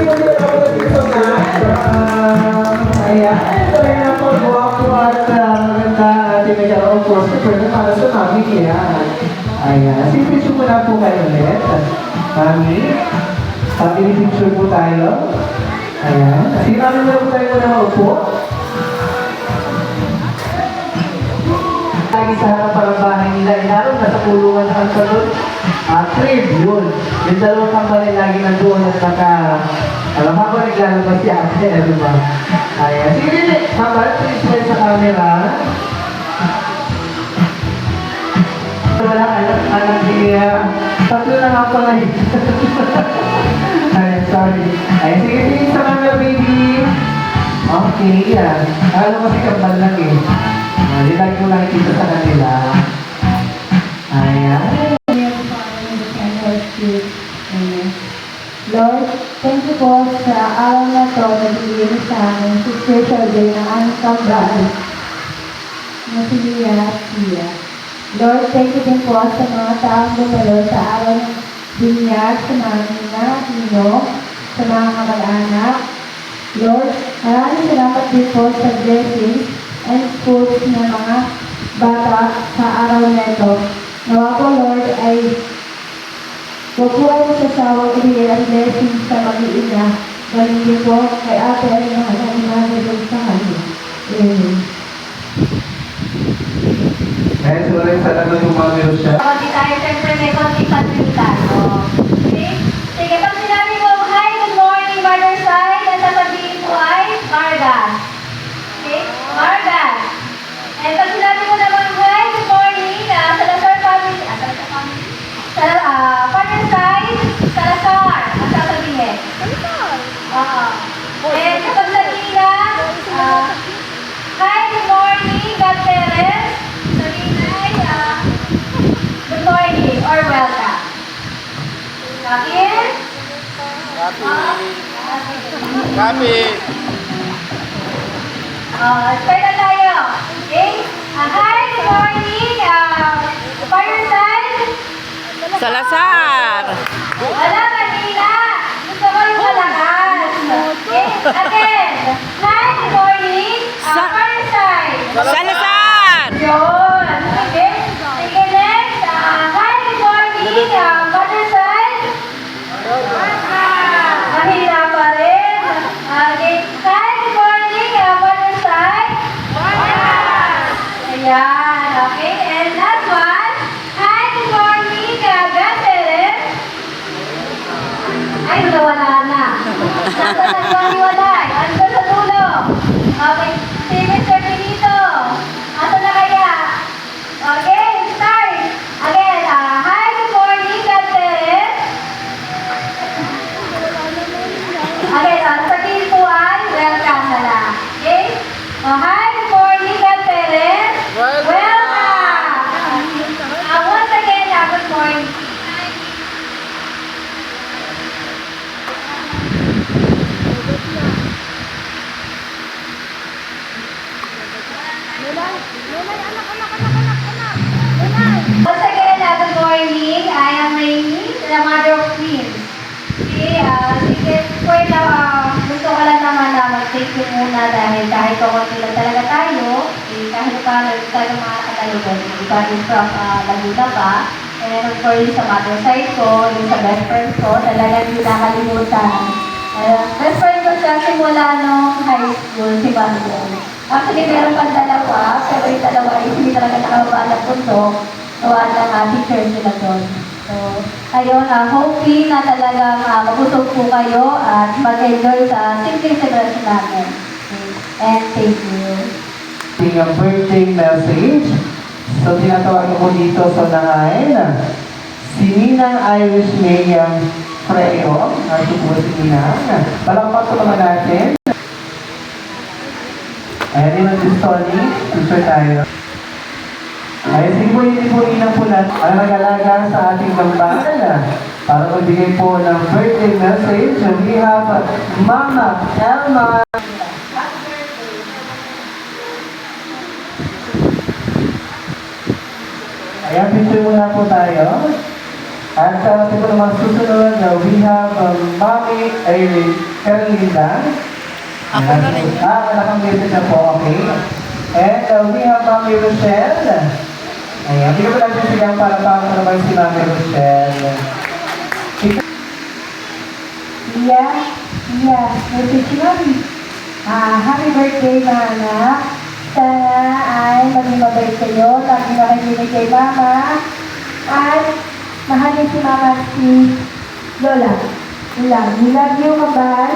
ulit ako dito na. Ayan, ito rin ang pag-guwapo at maganda ating nagkaroon po. Siyempre, para sa mami yan. Ayan, picture muna po kayo ulit. Mami, family picture po tayo. Ayan, sinabi mo po tayo muna maupo. Lagi sa harapan ng bahay nila, inaroon na sa kulungan ng salon. Crib, yun. Yung dalawang kambali lagi nandoon at alam ako naglalabas si ate, di ba? Ayan. Sige din, mama, please sa camera. Wala anak niya. Tatlo na nga pala eh. Ayan, sorry. Ayan, sige din sa camera, baby. Okay, yan. Alam kasi kambal lang eh. Hindi lagi ko nakikita sa kanila. Ayan. Lord, thank you po sa araw na ito na bigyan sa amin sa special day ng aming kabraan na si Lia. Lord, thank you din po sa mga taong dumalo sa araw ng binyag, sa mga nina, nino, sa mga kamag-anak. Lord, maraming salamat din po sa blessings and schools ng mga bata sa araw na ito. Nawa po, Lord, ay huwag po ay masasawang ibigay ang blessings sa mag-iina. Galing po kay ate ay nahanap sa kanya. Amen. Ayan, sulit sa naman yung mga meron siya. Konti tayo, siyempre may konti pagkilitan. Okay? Sige, pag sinabi mo, hi, good morning, Mother Sai, at sasabihin mo ay Marga. Okay? Marga. And pag sinabi mo naman, hi, good morning, Salazar family, Father Sai, Salazar, ang sasabihin. And kapag Salina, hi, good morning, God Perez, sabihin ay, good morning or welcome. Kapit? Kami. Start na tayo. Okay? Hi, good morning. Fireside. Salazar. Wala, kanina. Gusto ko yung malakas. Okay? Again. Hi, good morning. Fireside. Salazar. Yun. Okay? Sige, next. Hi, good morning. Fireside. Mahina pa rin. Okay. Hi, good morning. Fireside. Ayan. Okay. And last one. Hi, good morning. Gateres. Ay, wala na. Nasa nagwaliwalay. Ando sa dulo. Okay. Si Mr. Benito. Asa na kaya? Okay. Start. Again. Hi, good morning. Gateres. Okay. Sabihin po ay welcome na lang. Okay. Hi, good morning. Gateres. Welcome. Once again, good morning. Once again, good morning. I am Rainy, the mother of twins. Okay, sige, pwede gusto ko lang naman na mag-thank you muna dahil kahit kakunti lang talaga tayo, kahit pa tayo mga nakatalugan, iba din from Laguna pa. And of course, sa mother side ko, yung sa best friend ko, talagang hindi nakalimutan. Best friend ko siya simula nung high school, si Mariel. Actually, meron pang dalawa, pero yung dalawa ay hindi talaga nakababa ng bundok. Gawa ng teacher sila doon. So, ayun, hoping na talagang mabusog po kayo at mag-enjoy sa simpleng celebration natin. Okay. And thank you. Yung birthday message. So, tinatawagan ko dito sa nangain. Si Ninang Irish Mayang Freo. Ito po si Ninang. Palakpak ko naman natin. Ayan din ang Tony. Picture tayo. Ay, sige po, hindi po Ninang po natin ang nag-alaga sa ating bambahan. Para magbigay po ng birthday message, we have Mama Elma. Ayan, picture muna po tayo. At ito naman susunod, we have Mami Irene Carlinda. Ako na rin. Nakamutin na po, okay. And we have Mami Rochelle. Ayan, bigyan mo natin silang para naman si Mami Rochelle. Message Mami. Happy birthday, mga anak. Sana ay maging mabait kayo. Lagi nakikinig kay Mama. At mahalin si Mama at si Lola. We love you, kabal.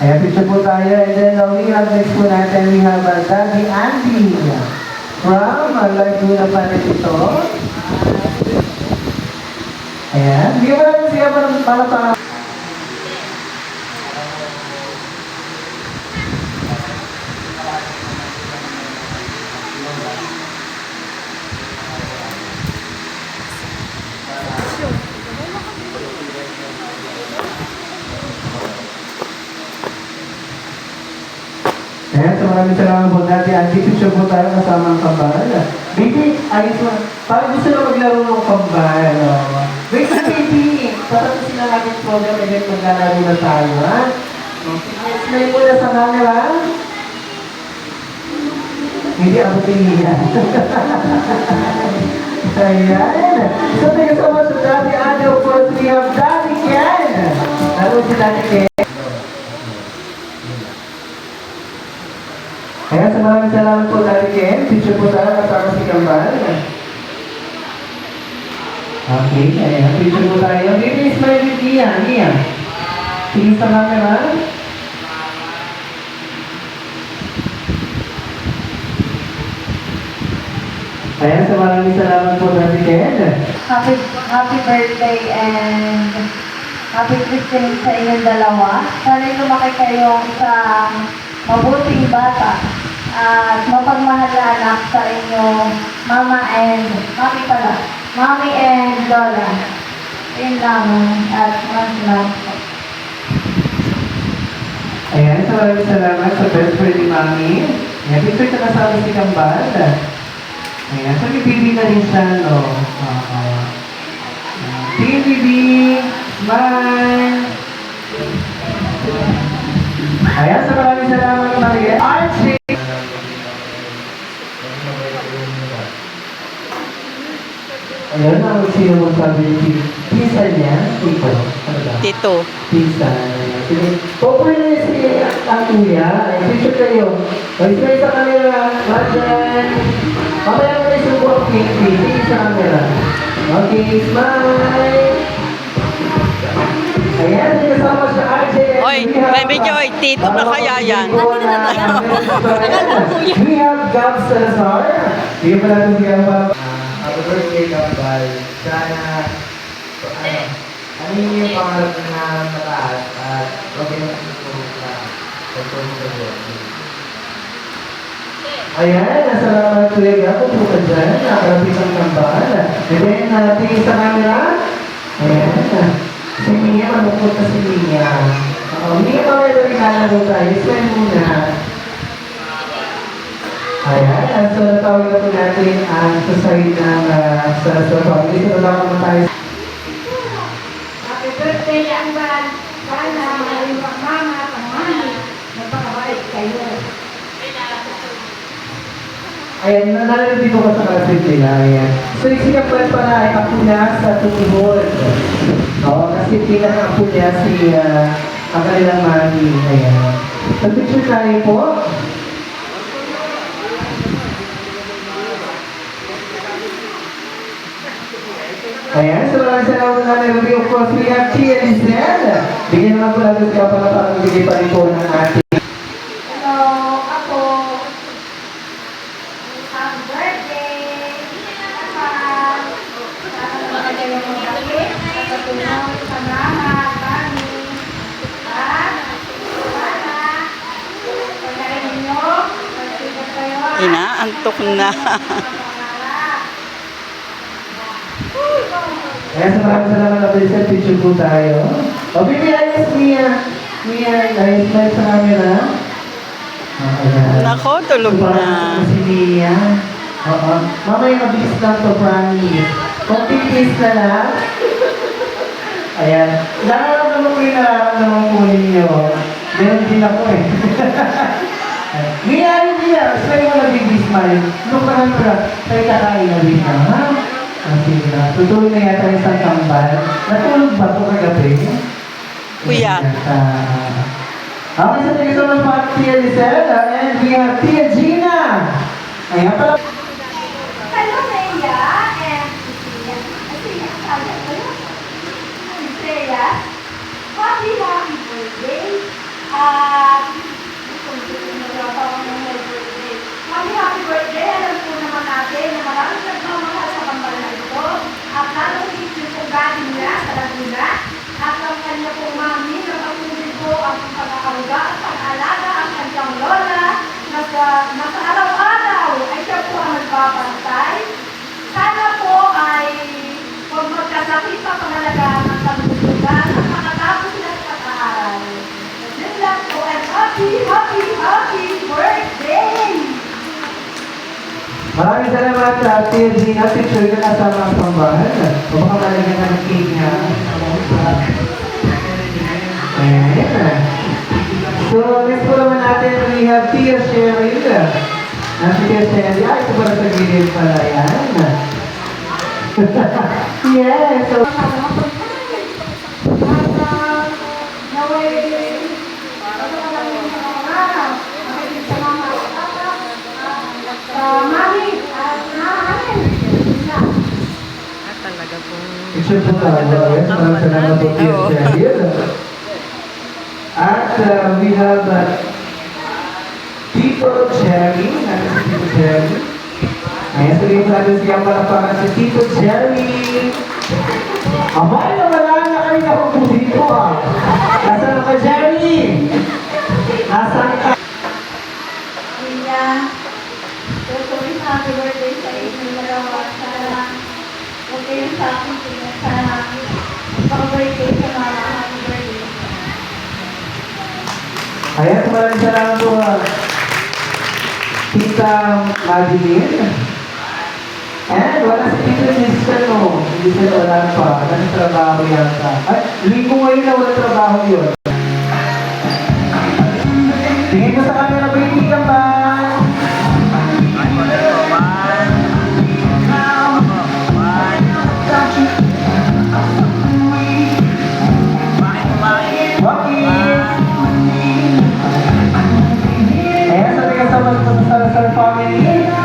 Ayan, picture po tayo. And then we have next po natin, we have Daddy Andy from Laguna Panitito. Ayan, bigyan mo natin siya para Ayan, so maraming salamat po natin. Andy, picture po tayo kasama ang kambal. Baby, ayos mo. Parang gusto na maglaro ng kambal. Wait na, baby. Tatapusin na natin program and then maglalaro na tayo, ha? Okay, smile muna sa camera. Hindi ako pinihan. Ayan. So, thank you so much to Daddy Andy. Of course, we have Daddy Ken. Laro si Daddy Ken. Ayan, so maraming salamat po Daddy Ken. Picture po tayo kasama si Kambal. Okay, ayan. Picture po tayo. Baby, smile with Nia. Nia. Tingin sa camera. Ayan, so maraming salamat po Daddy Ken. Happy birthday and happy christening sa inyong dalawa. Sana lumaki kayo sa mabuting bata at mapagmahal na anak sa inyong mama and mami and lola. Yun lamang at maraming Ayan, so maraming salamat sa best friend ni Mami. Ayan, picture ka kasama si Kambal. Ayan, so may baby na rin siya, no? Sige, baby! Smile! Ayan, so maraming salamat Maria. Archie! Ayan, ang sino mo sabi ni Pisa niya? Tito. Ano ba? Tito. Pisa. Sige. Pupuli na si ang kuya. Ay, picture kayo. Mag-smile sa camera. Rajan. Mamaya mo na yung buwak cake. Sa camera. Okay, smile. Ayan, kasama sa RJ. Oy, may medyo, oy, tito na kaya yan. We have Gab Salazar. Bigyan pa natin siya pa. Happy birthday, Gambal. Sana, ano yung pangarap na mataas at okay na ito sa pagpunta sa buwan. Ayan, nasalamat ko yung Gab. Kung ka dyan, nakarapit ang Gambal. And then, tingin sa camera. Ayan. Si Mia, manukot na si Mia. Mia, kami na rinalaro tayo. Smile muna. Ayan, so natawag na po natin ang society ng sa family. So natawag naman tayo. Happy birthday, Angban! Sana maraming pagmama, pagmamahal. Magpakabait kayo. Ayan, nalalit dito ko sa kalapit nila. Ayan. So isikap ko pala ay ako na sa tumuhod. Oo, kasi pinaka-apo niya si ang kanilang mami. Ayan. So picture tayo po. Ayan, so maraming salamat namin. Of course, we have Tia Lizelle. Bigyan naman po natin siya para parang bigay pa rin po ng ating. Hello, ako. Happy birthday! Naman! Sana naman kayo mag-ibig. Natutulong sa mama, kami. At sana, pagkain ninyo, magsigat kayo. Inaantok na. Ayan, so maraming salamat natin sa picture po tayo. O, bibiyayas Mia. Mia, ayos na sa camera. Ayan. Nako, tulog So, na. parang si Mia. Oo. Mamaya mabilis lang to, promise. Konting kiss na lang. Ayan. Nararamdaman ko yung nararamdaman po ninyo. Meron din ako eh. Mia, sa'yo mo nabibig smile. Lukahan ko lang. Sa'yo kakain na rin na, ha? Sige na. Tutuloy na yata yung isang kambal. Natulog ba ito kagabi? Kuya. Okay, so thank you so much mga Tia Lisel. And we have Tia Gina. Ayan pala. Hello, Leia and Cecilia. Cecilia, Cecilia, happy birthday. Happy birthday. Alam po naman natin na maraming nagmamahal sa kambal na ito. At lalo higit yung ugali niya sa Laguna. At ang kanya pong mami na patuloy po ang pag-aaruga at pag-alaga ang kanyang lola na sa araw-araw ay siya po ang nagpapantay. Sana po ay huwag magkasakit pa pangalagaan ng kalusugan at makatapos sila sa pag-aaral. Yun lang po and happy birthday! Maraming salamat sa Tia Gina. Picture ka kasama ang pambahan. O baka malagyan ng cake niya. Ayan. So, next po naman natin, we have Tia Cheryl. Nasi Tia Cheryl. Ay, ito pala sa gilid pala. Ayan. Yes. So, Talaga pong... picture po tayo. Yes, maraming salamat po Tia Cheryl. At we have Tito Jerry. Natin si Tito Jerry. Ayan, sabihin natin siya palapakan si Tito Jerry. Abay na wala na kayo na po dito ah. Nasaan ka, Jerry? Nasaan ka? Kuya, tutuloy sa happy birthday sa inyo dalawa. Sana huwag kayong sa akin. Sana pag-birthday sa mama. Happy birthday. Ayan, maraming salamat po. Tita Madeline. And wala si Tito Nissan no. Hindi sila wala pa. Nasa trabaho yata. Ay, linggo ngayon na wala trabaho yun.